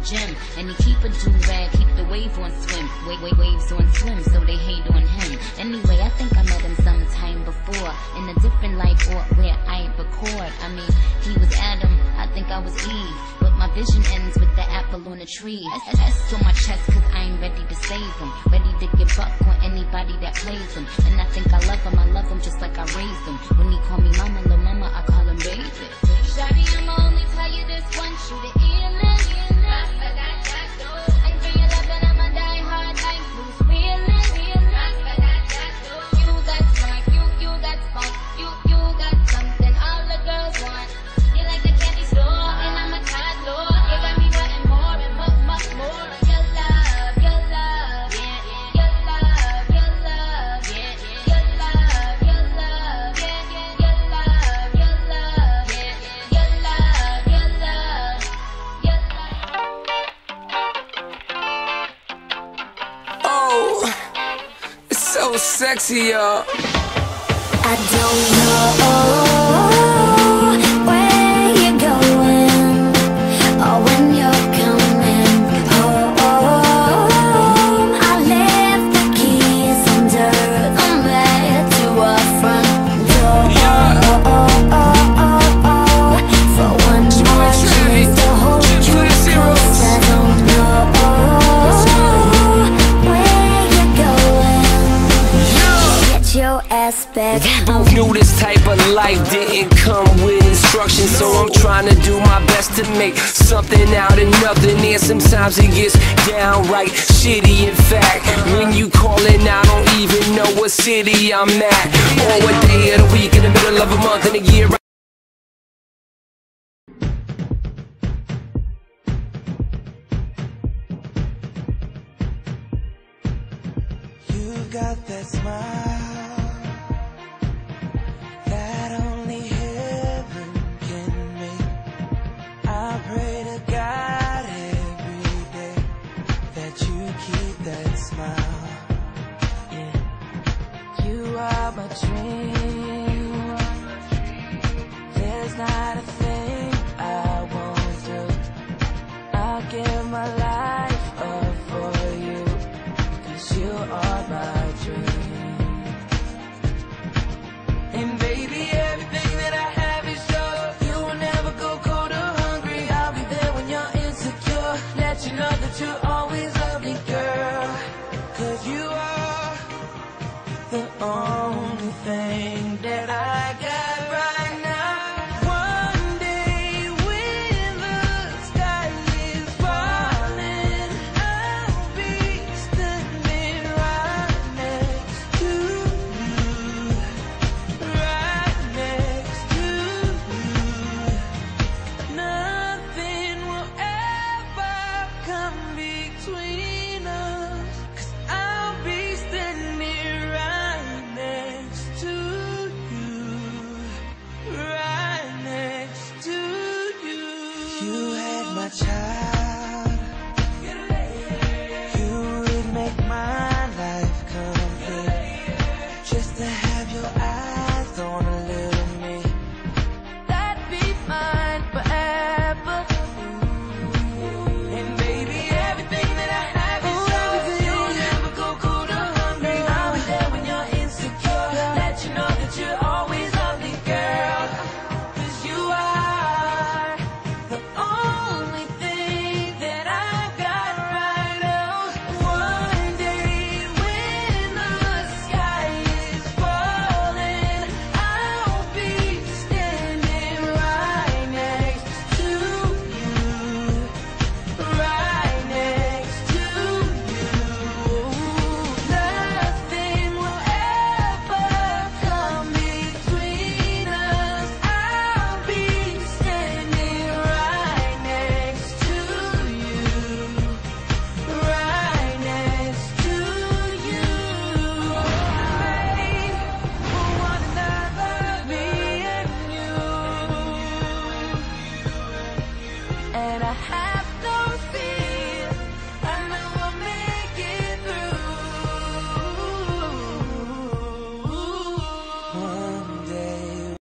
gym. And he keep a do-rag, keep the wave on swim. Waves on swim, so they hate on him. Anyway, I think I met him sometime before, in a different life or where I ain't record. I mean, he was Adam, I think I was Eve, but my vision ends with the apple on the tree. S on my chest, cause I ain't ready to save him, ready to get buck on anybody that plays him. And I think I love him just like I raised him. When he call me mama, little mama, I call him baby. Shawty, I'ma only tell you this once, you the illest. And for your love, and I'ma die hard like Bruce Willis. You got smart, you got funk, you got something all the girls want. You like the candy store, and I'm a toddler. You got me wanting more and much more. Your love, yeah, your love, yeah, your love, yeah, your love, yeah, your love, yeah, your love, your love. Oh, it's so sexy, y'all. I don't know where you're going or when you're coming home. I left the keys under the mat to our front door. For one more chance to hold you close. I don't know where you're going. Get your ass back. We both knew this type of life didn't come with instructions, so I'm trying to do my best to make something out of nothing. And sometimes it gets downright shitty. In fact, when you callin', I don't even know what city I'm at, or what day of the week, in the middle of a month, in a year. You got that smile that only heaven can make. I pray to God every day that you keep that smile. Yeah, you are my dream. There's not a thing I won't do. I'll give my life up for you, 'cause you are my dream. And baby, everything that I have is yours. You will never go cold or hungry. I'll be there when you're insecure. Let you know that you always love me, girl. 'Cause you are the only thing that I got right now. One day when the sky is falling, I'll be standing right next to you, right next to you. Nothing will ever come between us, 'cause I'll be standing right next to you, right next to you. You had my child, you would make my life complete. Just to have your eyes on a little me, that'd be mine forever. And baby, everything that I have is yours. You'll never go cold or hungry. I'll be there when you're insecure. Let you know that you always love me, girl. 'Cause you are the only thing that I've got right now. One day when the sky is falling, I'll be standing right next to you, right next to you. Nothing will ever come between us. I'll be standing right next to you, right next to you. Made for one another, me and you. And I